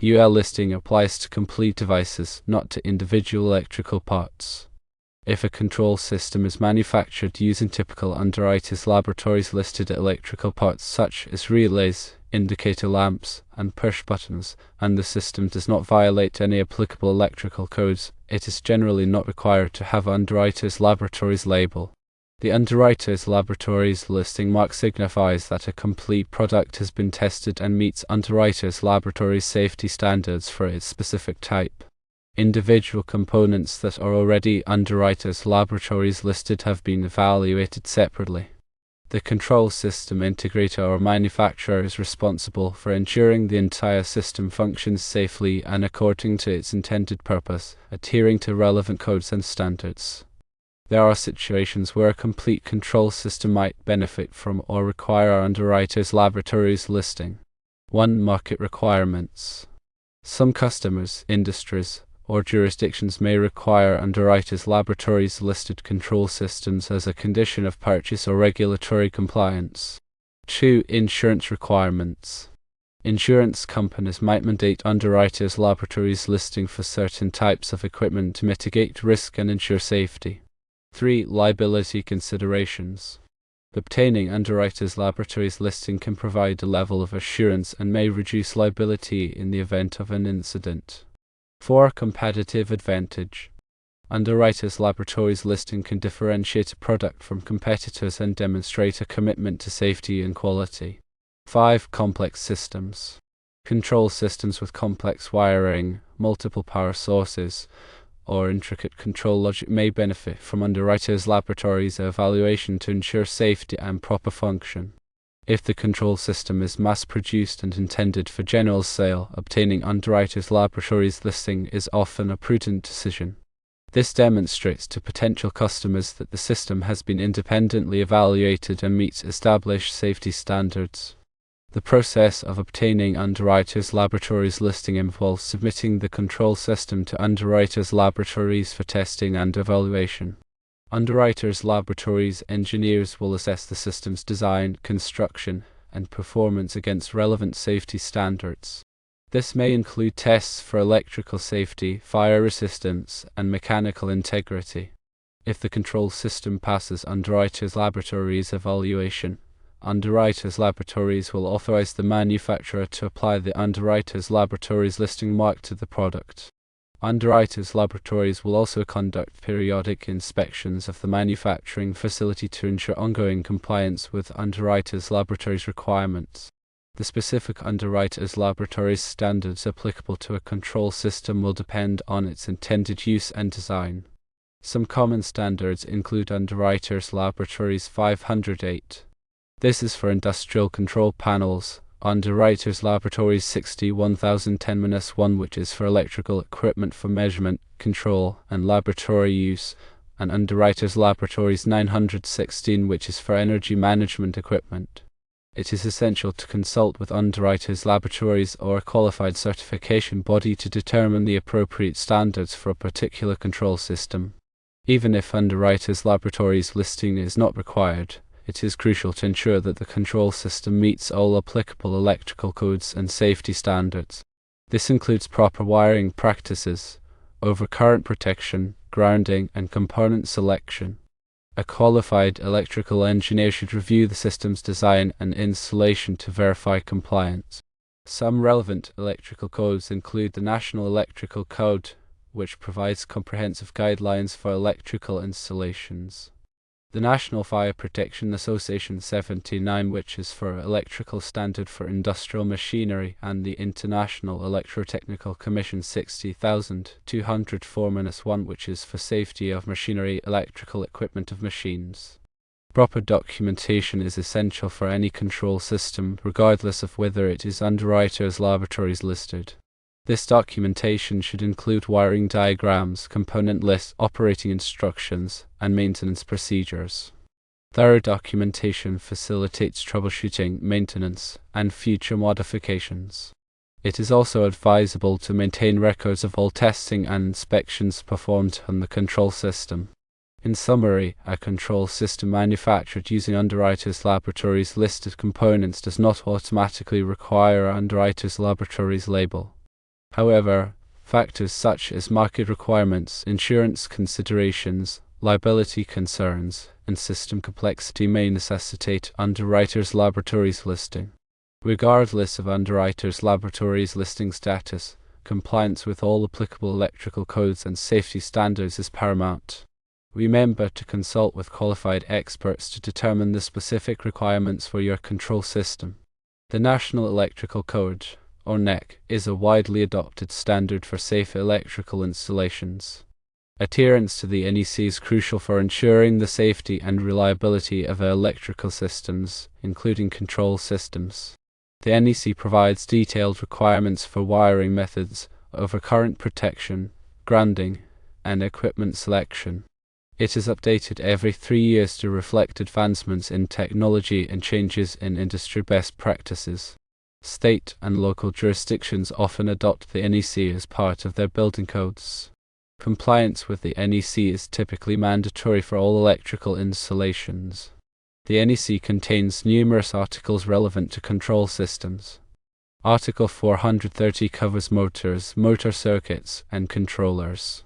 UL listing applies to complete devices, not to individual electrical parts. If a control system is manufactured using typical Underwriters Laboratories listed electrical parts such as relays, indicator lamps, and push buttons, and the system does not violate any applicable electrical codes, it is generally not required to have Underwriters Laboratories label. The Underwriters Laboratories listing mark signifies that a complete product has been tested and meets Underwriters Laboratories safety standards for its specific type. Individual components that are already Underwriters Laboratories listed have been evaluated separately. The control system integrator or manufacturer is responsible for ensuring the entire system functions safely and according to its intended purpose, adhering to relevant codes and standards. There are situations where a complete control system might benefit from or require Underwriters Laboratories listing. 1. Market requirements. Some customers, industries, or jurisdictions may require Underwriters Laboratories listed control systems as a condition of purchase or regulatory compliance. 2. Insurance requirements. Insurance companies might mandate Underwriters Laboratories listing for certain types of equipment to mitigate risk and ensure safety. 3. Liability considerations. Obtaining Underwriters Laboratories listing can provide a level of assurance and may reduce liability in the event of an incident. 4. Competitive advantage. Underwriters Laboratories listing can differentiate a product from competitors and demonstrate a commitment to safety and quality. 5. Complex systems. Control systems with complex wiring, multiple power sources, or intricate control logic may benefit from Underwriters Laboratories evaluation to ensure safety and proper function. If the control system is mass-produced and intended for general sale, obtaining Underwriters Laboratories listing is often a prudent decision. This demonstrates to potential customers that the system has been independently evaluated and meets established safety standards. The process of obtaining Underwriters Laboratories listing involves submitting the control system to Underwriters Laboratories for testing and evaluation. Underwriters Laboratories engineers will assess the system's design, construction, and performance against relevant safety standards. This may include tests for electrical safety, fire resistance, and mechanical integrity. If the control system passes Underwriters Laboratories evaluation, Underwriters Laboratories will authorize the manufacturer to apply the Underwriters Laboratories listing mark to the product. Underwriters Laboratories will also conduct periodic inspections of the manufacturing facility to ensure ongoing compliance with Underwriters Laboratories requirements. The specific Underwriters Laboratories standards applicable to a control system will depend on its intended use and design. Some common standards include Underwriters Laboratories 508. This is for industrial control panels, Underwriters Laboratories 61010-1, which is for electrical equipment for measurement, control, and laboratory use, and Underwriters Laboratories 916, which is for energy management equipment. It is essential to consult with Underwriters Laboratories or a qualified certification body to determine the appropriate standards for a particular control system. Even if Underwriters Laboratories listing is not required, it is crucial to ensure that the control system meets all applicable electrical codes and safety standards. This includes proper wiring practices, overcurrent protection, grounding, and component selection. A qualified electrical engineer should review the system's design and installation to verify compliance. Some relevant electrical codes include the National Electrical Code, which provides comprehensive guidelines for electrical installations. The National Fire Protection Association 79, which is for electrical standard for industrial machinery, and the International Electrotechnical Commission 60204-1, which is for safety of machinery, electrical equipment of machines. Proper documentation is essential for any control system, regardless of whether it is Underwriters Laboratories listed. This documentation should include wiring diagrams, component lists, operating instructions, and maintenance procedures. Thorough documentation facilitates troubleshooting, maintenance, and future modifications. It is also advisable to maintain records of all testing and inspections performed on the control system. In summary, a control system manufactured using Underwriters Laboratories listed components does not automatically require Underwriters Laboratories label. However, factors such as market requirements, insurance considerations, liability concerns, and system complexity may necessitate Underwriters Laboratories listing. Regardless of Underwriters Laboratories listing status, compliance with all applicable electrical codes and safety standards is paramount. Remember to consult with qualified experts to determine the specific requirements for your control system. The National Electrical Code, or NEC, is a widely adopted standard for safe electrical installations. Adherence to the NEC is crucial for ensuring the safety and reliability of electrical systems, including control systems. The NEC provides detailed requirements for wiring methods, overcurrent protection, grounding, and equipment selection. It is updated every 3 years to reflect advancements in technology and changes in industry best practices. State and local jurisdictions often adopt the NEC as part of their building codes. Compliance with the NEC is typically mandatory for all electrical installations. The NEC contains numerous articles relevant to control systems. Article 430 covers motors, motor circuits, and controllers.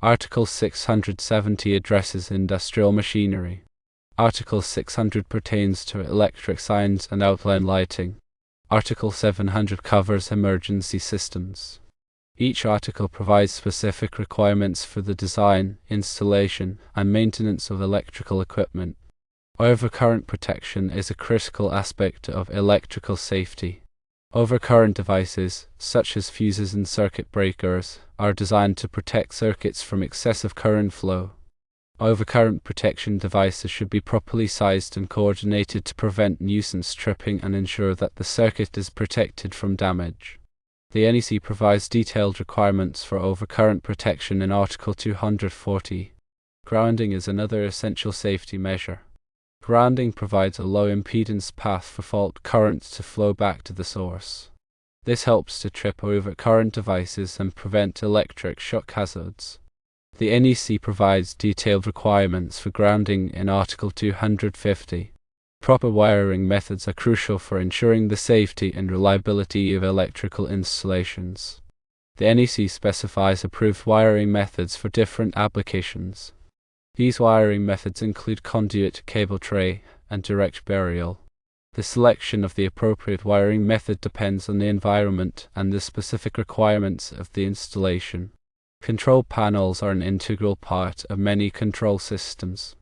Article 670 addresses industrial machinery. Article 600 pertains to electric signs and outline lighting. Article 700 covers emergency systems. Each article provides specific requirements for the design, installation, and maintenance of electrical equipment. Overcurrent protection is a critical aspect of electrical safety. Overcurrent devices, such as fuses and circuit breakers, are designed to protect circuits from excessive current flow. Overcurrent protection devices should be properly sized and coordinated to prevent nuisance tripping and ensure that the circuit is protected from damage. The NEC provides detailed requirements for overcurrent protection in Article 240. Grounding is another essential safety measure. Grounding provides a low-impedance path for fault current to flow back to the source. This helps to trip over current devices and prevent electric shock hazards. The NEC provides detailed requirements for grounding in Article 250. Proper wiring methods are crucial for ensuring the safety and reliability of electrical installations. The NEC specifies approved wiring methods for different applications. These wiring methods include conduit, cable tray, and direct burial. The selection of the appropriate wiring method depends on the environment and the specific requirements of the installation. Control panels are an integral part of many control systems.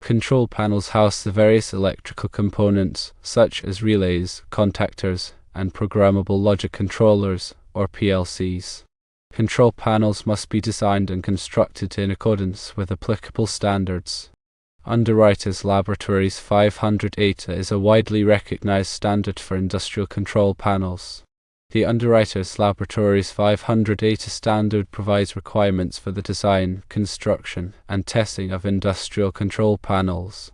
Control panels house the various electrical components, such as relays, contactors, and programmable logic controllers, or PLCs. Control panels must be designed and constructed in accordance with applicable standards. Underwriters Laboratories 500 ATA is a widely recognized standard for industrial control panels. The Underwriters Laboratories 500 ATA standard provides requirements for the design, construction, and testing of industrial control panels.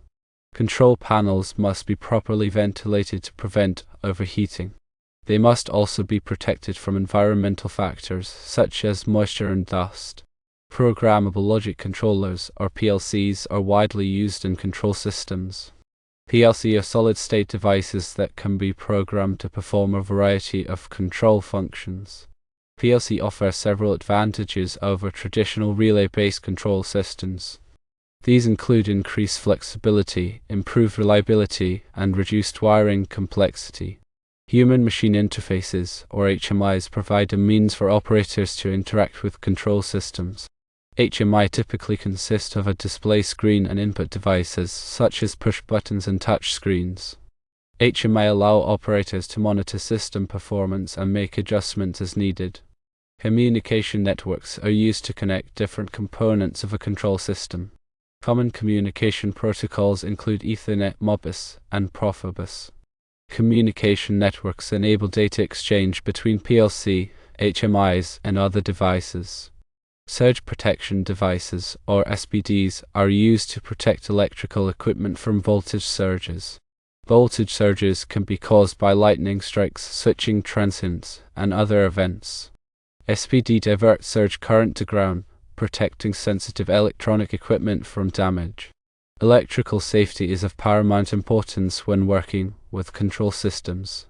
Control panels must be properly ventilated to prevent overheating. They must also be protected from environmental factors such as moisture and dust. Programmable logic controllers, or PLCs, are widely used in control systems. PLC are solid-state devices that can be programmed to perform a variety of control functions. PLC offer several advantages over traditional relay-based control systems. These include increased flexibility, improved reliability, and reduced wiring complexity. Human-machine interfaces, or HMIs, provide a means for operators to interact with control systems. HMI typically consist of a display screen and input devices, such as push buttons and touch screens. HMI allow operators to monitor system performance and make adjustments as needed. Communication networks are used to connect different components of a control system. Common communication protocols include Ethernet, Modbus, and Profibus. Communication networks enable data exchange between PLC, HMIs, and other devices. Surge protection devices, or SPDs, are used to protect electrical equipment from voltage surges. Voltage surges can be caused by lightning strikes, switching transients, and other events. SPD divert surge current to ground, protecting sensitive electronic equipment from damage. Electrical safety is of paramount importance when working with control systems.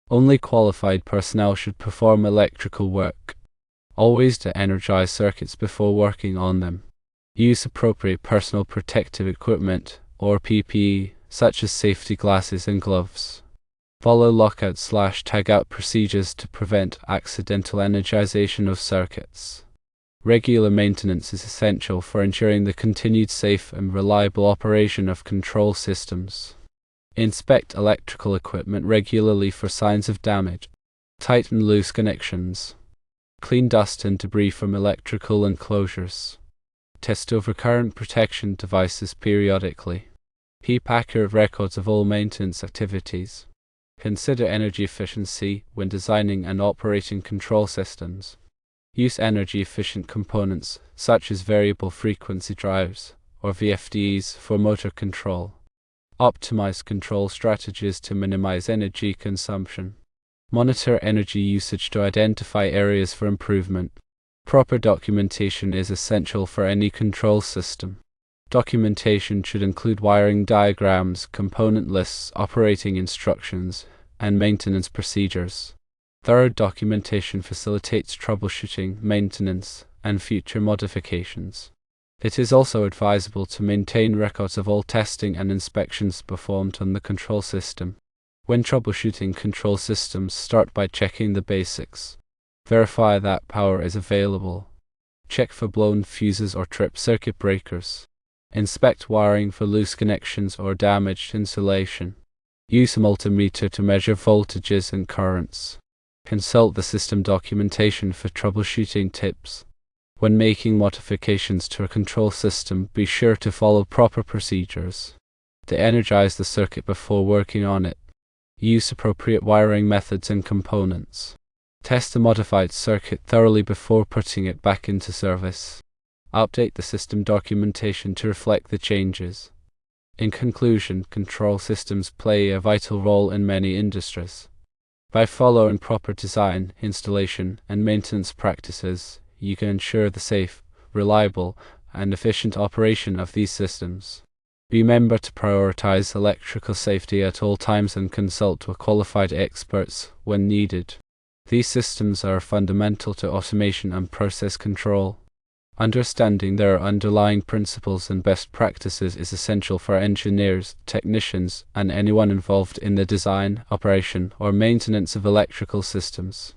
Only qualified personnel should perform electrical work. Always de-energize circuits before working on them. Use appropriate personal protective equipment, or PPE, such as safety glasses and gloves. Follow lockout/tagout procedures to prevent accidental energization of circuits. Regular maintenance is essential for ensuring the continued safe and reliable operation of control systems. Inspect electrical equipment regularly for signs of damage. Tighten loose connections. Clean dust and debris from electrical enclosures. Test overcurrent protection devices periodically. Keep accurate records of all maintenance activities. Consider energy efficiency when designing and operating control systems. Use energy-efficient components, such as variable frequency drives, or VFDs, for motor control. Optimize control strategies to minimize energy consumption. Monitor energy usage to identify areas for improvement. Proper documentation is essential for any control system. Documentation should include wiring diagrams, component lists, operating instructions, and maintenance procedures. Thorough documentation facilitates troubleshooting, maintenance, and future modifications. It is also advisable to maintain records of all testing and inspections performed on the control system. When troubleshooting control systems, start by checking the basics. Verify that power is available. Check for blown fuses or tripped circuit breakers. Inspect wiring for loose connections or damaged insulation. Use a multimeter to measure voltages and currents. Consult the system documentation for troubleshooting tips. When making modifications to a control system, be sure to follow proper procedures. De-energize the circuit before working on it. Use appropriate wiring methods and components. Test the modified circuit thoroughly before putting it back into service. Update the system documentation to reflect the changes. In conclusion, control systems play a vital role in many industries. By following proper design, installation, and maintenance practices, you can ensure the safe, reliable, and efficient operation of these systems. Remember to prioritize electrical safety at all times and consult with qualified experts when needed. These systems are fundamental to automation and process control. Understanding their underlying principles and best practices is essential for engineers, technicians, and anyone involved in the design, operation, or maintenance of electrical systems.